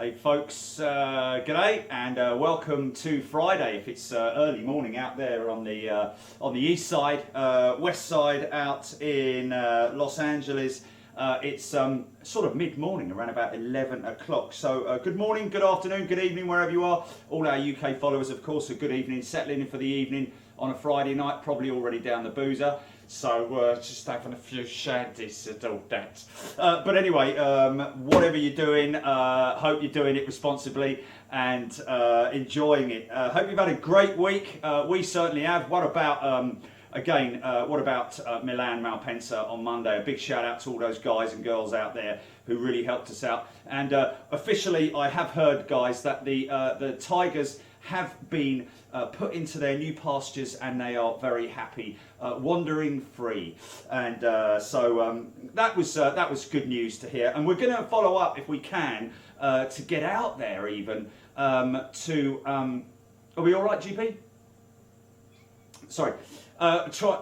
Hey folks, g'day and welcome to Friday. If it's early morning out there on the east side, west side out in Los Angeles, it's sort of mid-morning, around about 11 o'clock. So good morning, good afternoon, good evening, wherever you are. All our UK followers, of course, a good evening, settling in for the evening on a Friday night, probably already down the boozer. So just having a few shandies and all that. But anyway, whatever you're doing, hope you're doing it responsibly and enjoying it. Hope you've had a great week. We certainly have. What about, Milan Malpensa on Monday? A big shout out to all those guys and girls out there who really helped us out. And officially, I have heard, guys, that the Tigers have been put into their new pastures and they are very happy, wandering free, and so that was good news to hear. And we're going to follow up if we can to get out there even are we all right, GP? Sorry, try.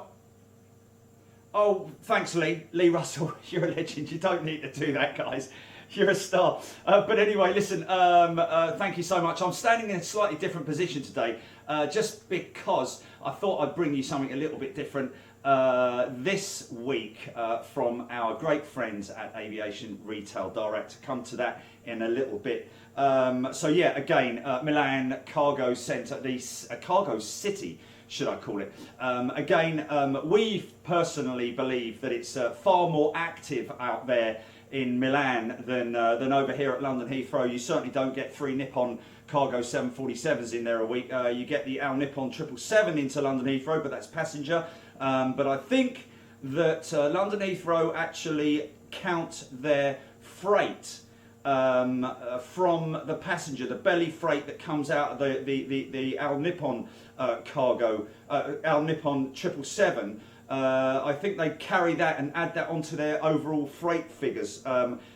Oh, thanks, Lee Russell. You're a legend. You don't need to do that, guys. You're a star. But anyway, listen, thank you so much. I'm standing in a slightly different position today, just because I thought I'd bring you something a little bit different this week from our great friends at Aviation Retail Direct. Come to that in a little bit. So yeah, again, Milan Cargo Centre, the Cargo City, should I call it. Again, we personally believe that it's far more active out there in Milan than over here at London Heathrow. You certainly don't get 3 Nippon Cargo 747s in there a week. You get the Al Nippon 777 into London Heathrow, but that's passenger. But I think that London Heathrow actually count their freight from the passenger, the belly freight that comes out of the Al Nippon cargo, Al Nippon 777. I think they carry that and add that onto their overall freight figures.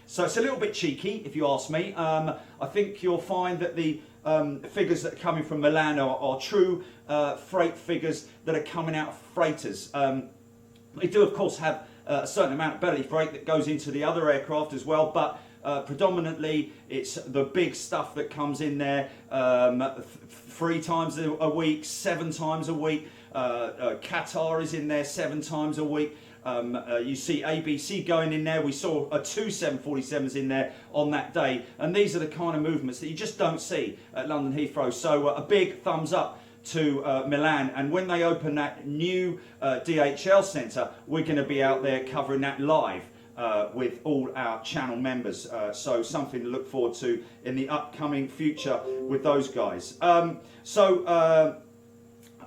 So it's a little bit cheeky, if you ask me. I think you'll find that the figures that are coming from Milan are true freight figures that are coming out of freighters. They do, of course, have a certain amount of belly freight that goes into the other aircraft as well, but predominantly it's the big stuff that comes in there 3 times a week, 7 times a week. Qatar is in there 7 times a week. You see ABC going in there. We saw 2 747s in there on that day, and these are the kind of movements that you just don't see at London Heathrow. So a big thumbs up to Milan, and when they open that new DHL centre, we're going to be out there covering that live with all our channel members. So something to look forward to in the upcoming future with those guys.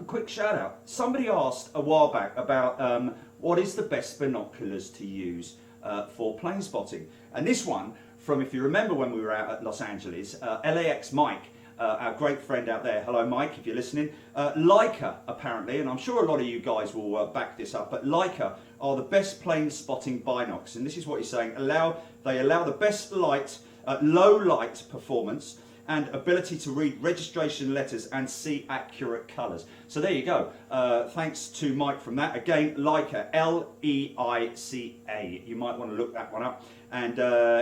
A quick shout out. Somebody asked a while back about what is the best binoculars to use for plane spotting. And this one, from, if you remember when we were out at Los Angeles, LAX Mike, our great friend out there, hello Mike if you're listening, Leica apparently, and I'm sure a lot of you guys will back this up, but Leica are the best plane spotting binocs. And this is what he's saying, they allow the best light, low light performance, and ability to read registration letters and see accurate colours. So there you go. Thanks to Mike from that. Again, Leica, L-E-I-C-A. You might want to look that one up. And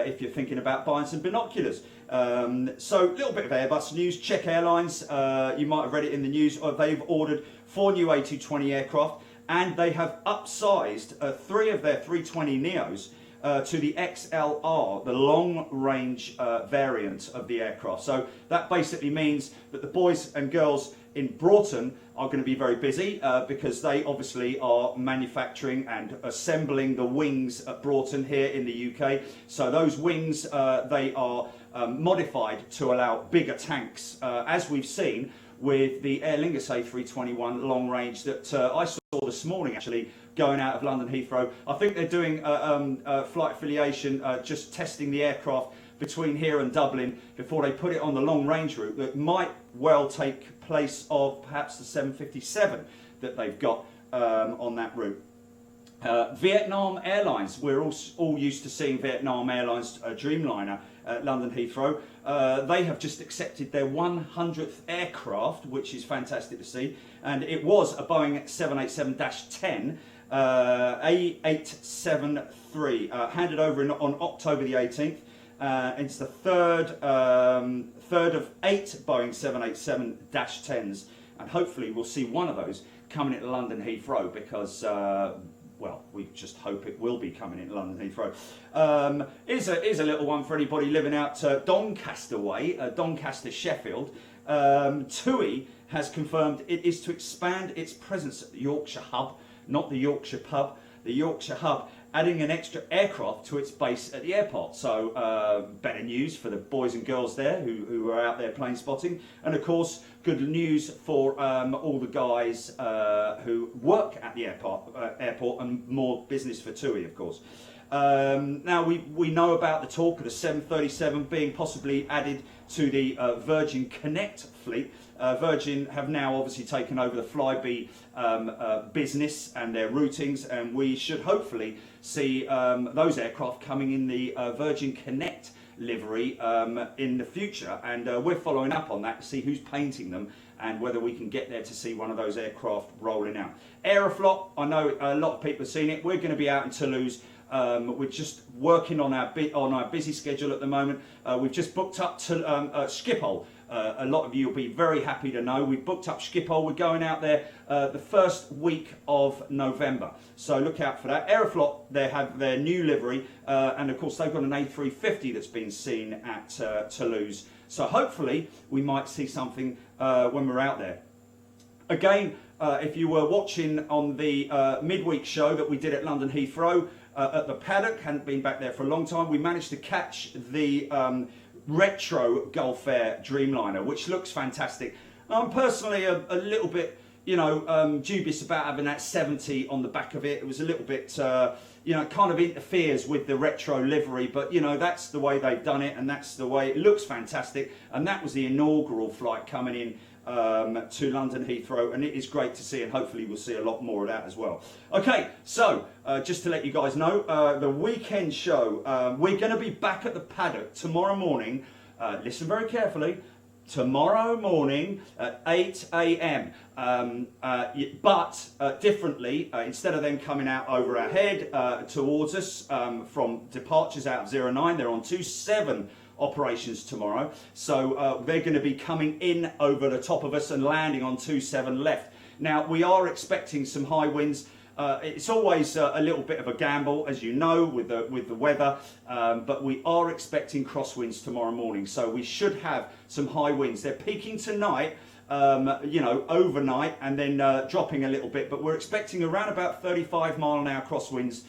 if you're thinking about buying some binoculars. So a little bit of Airbus news. Czech Airlines, you might have read it in the news, they've ordered 4 new A220 aircraft, and they have upsized 3 of their 320neos to the XLR, the long-range variant of the aircraft. So that basically means that the boys and girls in Broughton are going to be very busy because they obviously are manufacturing and assembling the wings at Broughton here in the UK. So those wings, they are modified to allow bigger tanks, as we've seen with the Aer Lingus A321 long range that I saw this morning actually going out of London Heathrow. I think they're doing flight affiliation, just testing the aircraft between here and Dublin before they put it on the long range route that might well take place of perhaps the 757 that they've got on that route. Vietnam Airlines, we're all used to seeing Vietnam Airlines Dreamliner at London Heathrow. They have just accepted their 100th aircraft, which is fantastic to see, and it was a Boeing 787-10 A873, handed over on October the 18th. It's the third of 8 Boeing 787-10s, and hopefully we'll see one of those coming into London Heathrow because, well, we just hope it will be coming into London Heathrow. Here's a little one for anybody living out Doncaster way, Doncaster, Sheffield. TUI has confirmed it is to expand its presence at the Yorkshire hub, not the Yorkshire pub, the Yorkshire hub, adding an extra aircraft to its base at the airport. So better news for the boys and girls there who are out there plane spotting, and of course good news for all the guys who work at the airport, and more business for TUI, of course. Now we know about the talk of the 737 being possibly added to the Virgin Connect fleet. Virgin have now obviously taken over the Flybe business and their routings, and we should hopefully see those aircraft coming in the Virgin Connect livery in the future, and we're following up on that to see who's painting them and whether we can get there to see one of those aircraft rolling out. Aeroflot, I know a lot of people have seen it. We're going to be out in Toulouse. We're just working on our busy schedule at the moment. We've just booked up to Schiphol. A lot of you will be very happy to know we've booked up Schiphol. We're going out there the first week of November, so look out for that. Aeroflot, they have their new livery, and of course they've got an A350 that's been seen at Toulouse, so hopefully we might see something when we're out there. Again, if you were watching on the midweek show that we did at London Heathrow at the paddock, hadn't been back there for a long time, we managed to catch the retro Gulf Air Dreamliner, which looks fantastic. I'm personally a little bit, dubious about having that 70 on the back of it. It was a little bit, it kind of interferes with the retro livery, but that's the way they've done it, and that's the way it looks fantastic. And that was the inaugural flight coming in to London Heathrow, and it is great to see, and hopefully we'll see a lot more of that as well. Okay, so just to let you guys know, the weekend show, we're going to be back at the paddock tomorrow morning. Listen very carefully. Tomorrow morning at 8 a.m. But differently, instead of them coming out over our head towards us from departures out of 09, they're on 27 operations tomorrow, so they're going to be coming in over the top of us and landing on 27 left. Now we are expecting some high winds. It's always a little bit of a gamble, as you know, with the weather, but we are expecting crosswinds tomorrow morning, so we should have some high winds. They're peaking tonight, overnight, and then dropping a little bit, but we're expecting around about 35-mile-an-hour crosswinds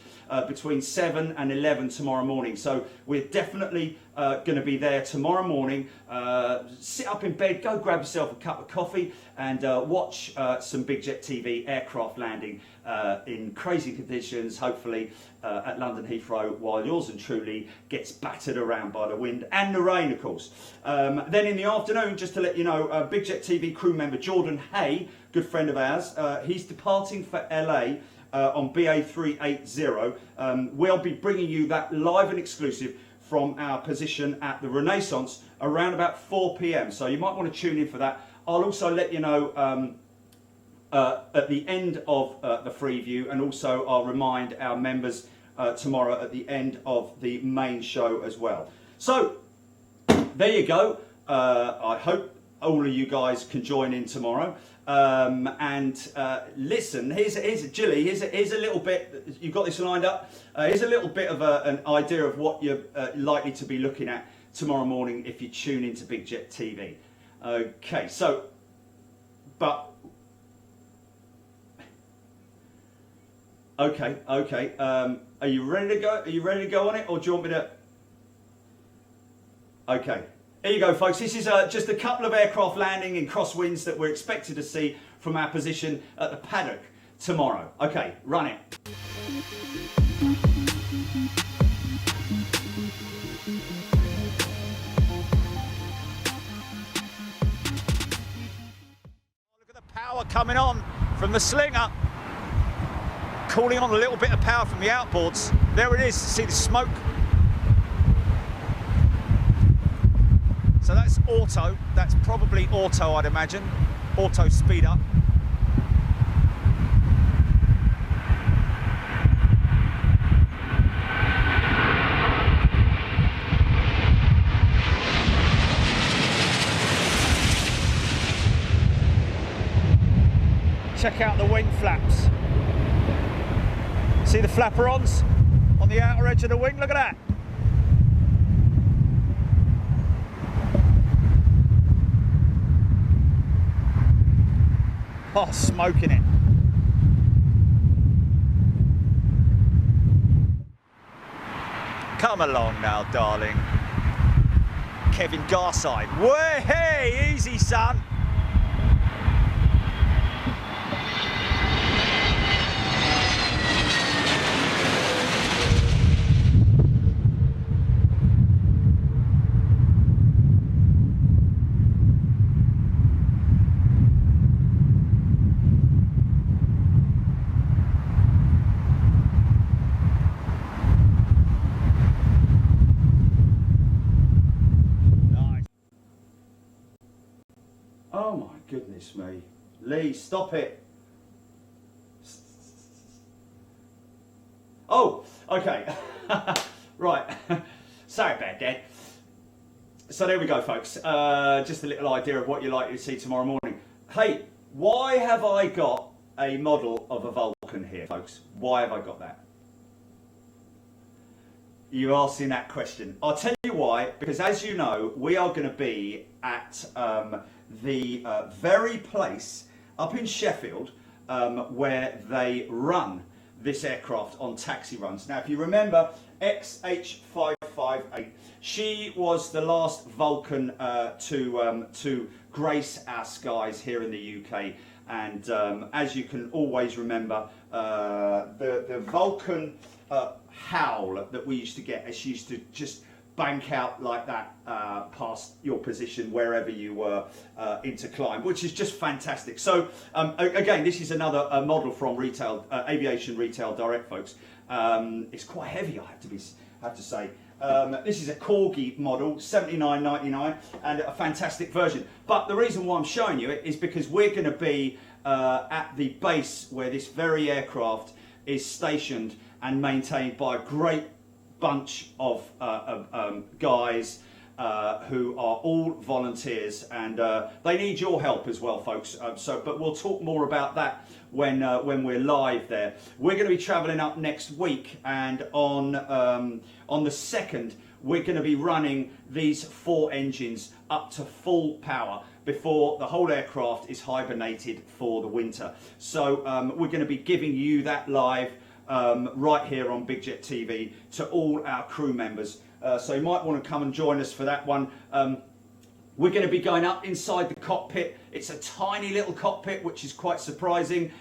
between 7 and 11 tomorrow morning. So we're definitely going to be there tomorrow morning. Sit up in bed, go grab yourself a cup of coffee, and watch some Big Jet TV aircraft landing in crazy conditions, hopefully at London Heathrow, while yours and truly gets battered around by the wind and the rain, of course. Then in the afternoon, just to let you know, Big Jet TV crew member Jordan Hay, good friend of ours, he's departing for LA on BA380. We'll be bringing you that live and exclusive from our position at the Renaissance around about 4 p.m. So you might want to tune in for that. I'll also let you know at the end of the Freeview, and also I'll remind our members tomorrow at the end of the main show as well. So there you go. I hope all of you guys can join in tomorrow. Listen, here's Jilly, here's a little bit, you've got this lined up, here's a little bit of an idea of what you're likely to be looking at tomorrow morning if you tune into Big Jet TV. Okay, so, okay, are you ready to go? Are you ready to go on it, or do you want me to? Okay. Here you go, folks. This is just a couple of aircraft landing in crosswinds that we're expected to see from our position at the paddock tomorrow. Okay, run it. Look at the power coming on from the slinger. Calling on a little bit of power from the outboards. There it is. See the smoke? So that's auto, that's probably auto, I'd imagine. Auto speed up. check out the wing flaps. See the flaperons on the outer edge of the wing? Look at that. Oh, smoking it. Come along now, darling. Kevin Garside. Way, hey, easy, son. Oh my goodness me. Lee, stop it. Oh, okay. Right. Sorry about that. So there we go, folks. Just a little idea of what you're likely to see tomorrow morning. Hey, why have I got a model of a Vulcan here, folks? Why have I got that? You're asking that question. I'll tell you why, because as you know, we are going to be at the very place up in Sheffield where they run this aircraft on taxi runs. Now, if you remember, XH558, she was the last Vulcan to grace our skies here in the UK. And as you can always remember, the Vulcan howl that we used to get, as she used to just bank out like that past your position wherever you were into climb, which is just fantastic. So again, this is another model from Retail Aviation Retail Direct, folks. It's quite heavy, I have to say. This is a Corgi model, $79.99, and a fantastic version. But the reason why I'm showing you it is because we're going to be at the base where this very aircraft is stationed and maintained by a great bunch of guys who are all volunteers, and they need your help as well, folks. But we'll talk more about that when we're live there. We're going to be travelling up next week, and on the 2nd, we're going to be running these 4 engines up to full power before the whole aircraft is hibernated for the winter. So we're going to be giving you that live right here on Big Jet TV to all our crew members. So you might want to come and join us for that one. We're going to be going up inside the cockpit. It's a tiny little cockpit, which is quite surprising.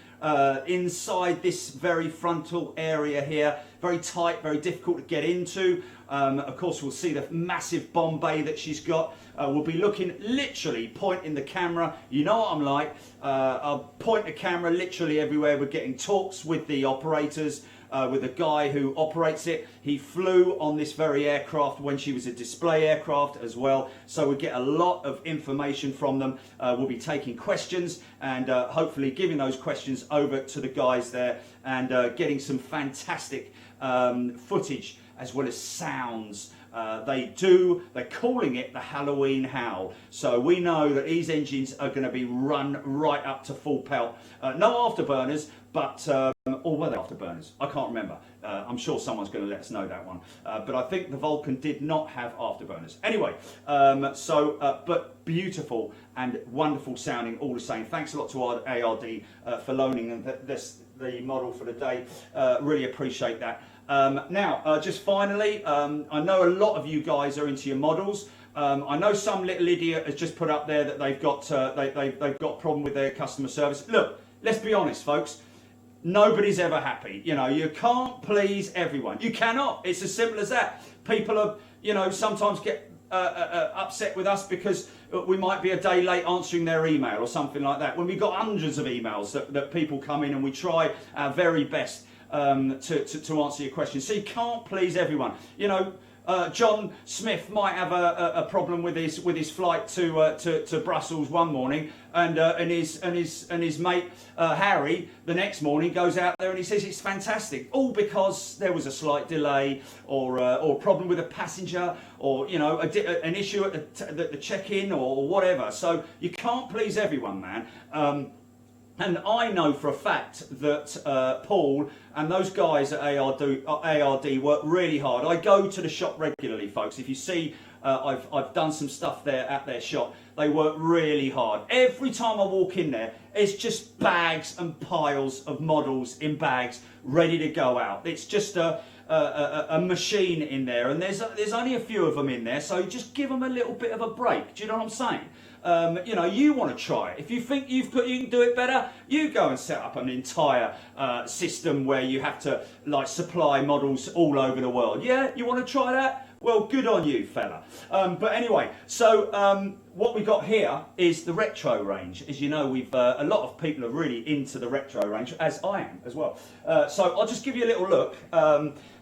Inside this very frontal area here, very tight, very difficult to get into. Of course, we'll see the massive bomb bay that she's got. We'll be looking, literally pointing the camera. You know what I'm like. I'll point the camera literally everywhere. We're getting talks with the operators, with the guy who operates it. He flew on this very aircraft when she was a display aircraft as well. So we get a lot of information from them. We'll be taking questions and hopefully giving those questions over to the guys there, and getting some fantastic footage as well as sounds. They're calling it the Halloween howl. So we know that these engines are going to be run right up to full pelt. No afterburners, but, or were they afterburners? I can't remember. I'm sure someone's going to let us know that one. But I think the Vulcan did not have afterburners. Anyway, but beautiful and wonderful sounding all the same. Thanks a lot to our ARD for loaning the model for the day. Really appreciate that. Now, just finally, I know a lot of you guys are into your models. I know some little idiot has just put up there that they've got they've got a problem with their customer service. Look, let's be honest, folks. Nobody's ever happy. You know, you can't please everyone. You cannot. It's as simple as that. People are, you know, sometimes get upset with us because we might be a day late answering their email or something like that. When we've got hundreds of emails that people come in, and we try our very best to answer your questions. So you can't please everyone. You know, John Smith might have a problem with his flight to Brussels one morning, and his mate Harry the next morning goes out there and he says it's fantastic, all because there was a slight delay or a problem with a passenger, or you know an issue at the check-in or whatever. So you can't please everyone, man. And I know for a fact that Paul and those guys at ARD work really hard. I go to the shop regularly, folks. If you see, I've done some stuff there at their shop. They work really hard. Every time I walk in there, it's just bags and piles of models in bags ready to go out. It's just a machine in there, and there's only a few of them in there, so just give them a little bit of a break. Do you know what I'm saying? You know, you want to try it. If you think you can do it better, you go and set up an entire system where you have to like supply models all over the world. Yeah, you want to try that? Well, good on you, fella. But anyway, so what we got here is the retro range. As you know, we've a lot of people are really into the retro range, as I am as well. So I'll just give you a little look.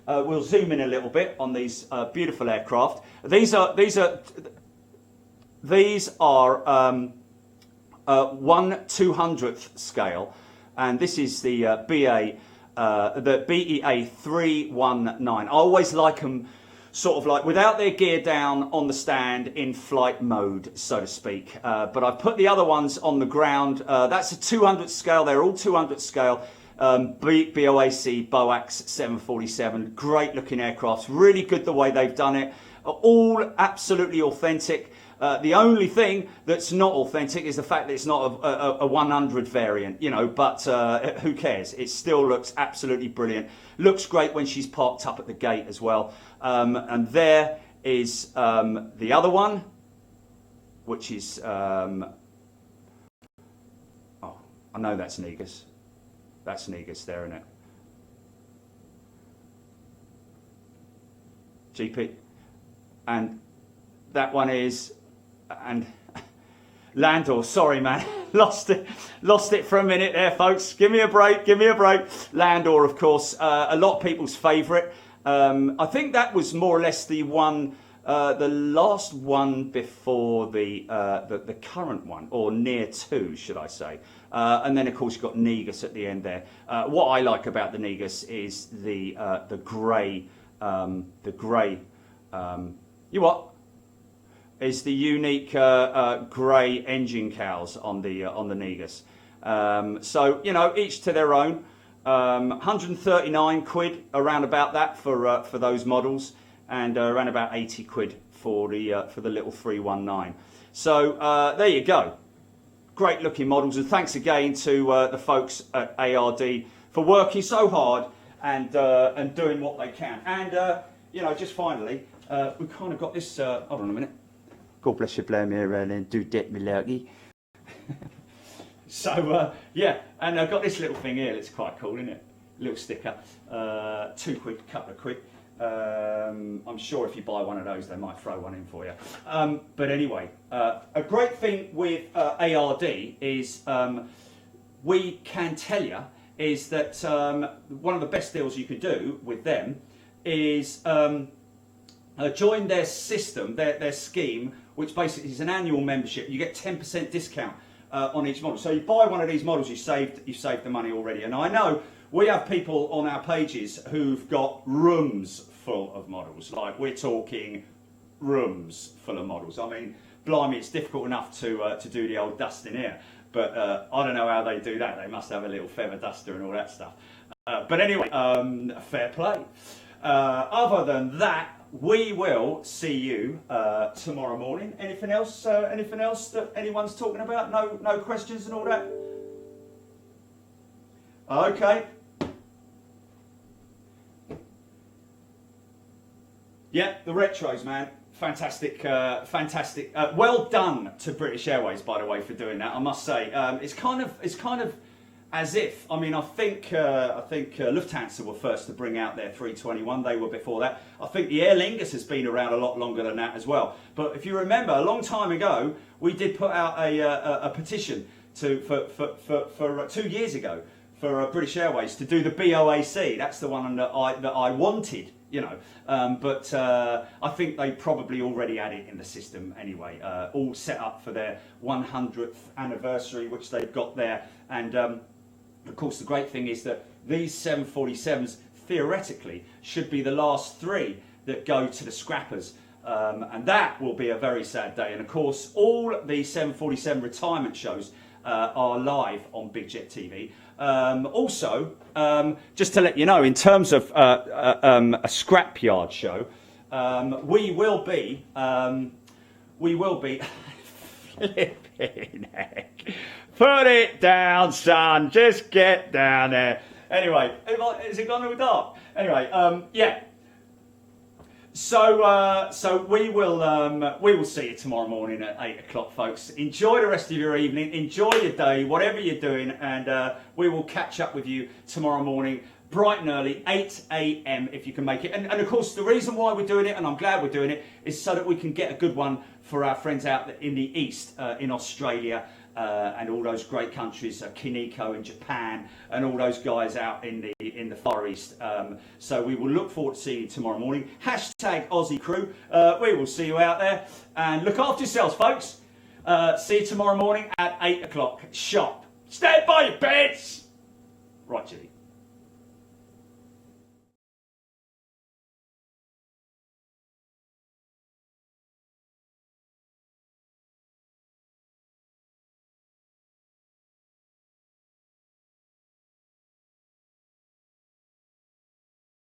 We'll zoom in a little bit on these beautiful aircraft. These are 1/200th scale, and this is the the BEA 319. I always like them sort of like without their gear down on the stand in flight mode, so to speak. But I've put the other ones on the ground. That's a 200th scale. They're all 200th scale. BOAC, BOAX 747. Great looking aircraft. Really good the way they've done it. All absolutely authentic. The only thing that's not authentic is the fact that it's not a 100 variant, you know, but who cares? It still looks absolutely brilliant. Looks great when she's parked up at the gate as well. And there is the other one, which is, oh, I know that's Negus. That's Negus there, isn't it? GP. And that one is, and Landor, sorry man, lost it for a minute there, folks. Give me a break. Landor, of course, a lot of people's favourite. I think that was more or less the one, the last one before the current one, or near to, should I say. And then of course you've got Negus at the end there. What I like about the Negus is the grey, you what? Is the unique grey engine cowls on the Negus. So you know, each to their own. 139 quid around about that for those models, and around about 80 quid for the little 319. So there you go. Great looking models, and thanks again to the folks at ARD for working so hard and doing what they can. And you know, just finally, we kind of got this. Hold on a minute. God bless you, blow me around and do debt me lurky. So yeah, and I've got this little thing here. It's quite cool, isn't it? Little sticker. 2 quid, couple of quid. I'm sure if you buy one of those, they might throw one in for you. But anyway, a great thing with ARD is we can tell you is that one of the best deals you could do with them is join their system, their scheme, which basically is an annual membership. You get 10% discount on each model. So you buy one of these models, you've saved the money already. And I know we have people on our pages who've got rooms full of models. Like, we're talking rooms full of models. I mean, blimey, it's difficult enough to do the old dusting here. But I don't know how they do that. They must have a little feather duster and all that stuff. But anyway, fair play. Other than that, we will see you tomorrow morning. Anything else? Anything else that anyone's talking about? No questions and all that. Okay. Yeah, the retros, man. Fantastic, fantastic. Well done to British Airways, by the way, for doing that. I must say, it's kind of as if. I mean, I think Lufthansa were first to bring out their 321. They were before that. I think the Aer Lingus has been around a lot longer than that as well. But if you remember, a long time ago, we did put out a petition for 2 years ago for British Airways to do the BOAC. That's the one that I wanted. You know, but I think they probably already had it in the system anyway, all set up for their 100th anniversary, which they've got there. And of course, the great thing is that these 747s theoretically should be the last 3 that go to the scrappers. And that will be a very sad day. And of course, all the 747 retirement shows are live on Big Jet TV. Also, just to let you know, in terms of a scrapyard show, we will be flipping heck. Put it down, son. Just get down there. Anyway, is it gone all dark? Anyway, yeah. So we will see you tomorrow morning at 8 o'clock, folks. Enjoy the rest of your evening. Enjoy your day, whatever you're doing, and we will catch up with you tomorrow morning, bright and early, 8 a.m. if you can make it. And of course, the reason why we're doing it, and I'm glad we're doing it, is so that we can get a good one for our friends out in the east, in Australia. And all those great countries, Kiniko in Japan, and all those guys out in the Far East. So we will look forward to seeing you tomorrow morning. Hashtag Aussie Crew. We will see you out there. And look after yourselves, folks. See you tomorrow morning at 8 o'clock sharp. Stand by your beds. Right, Julie.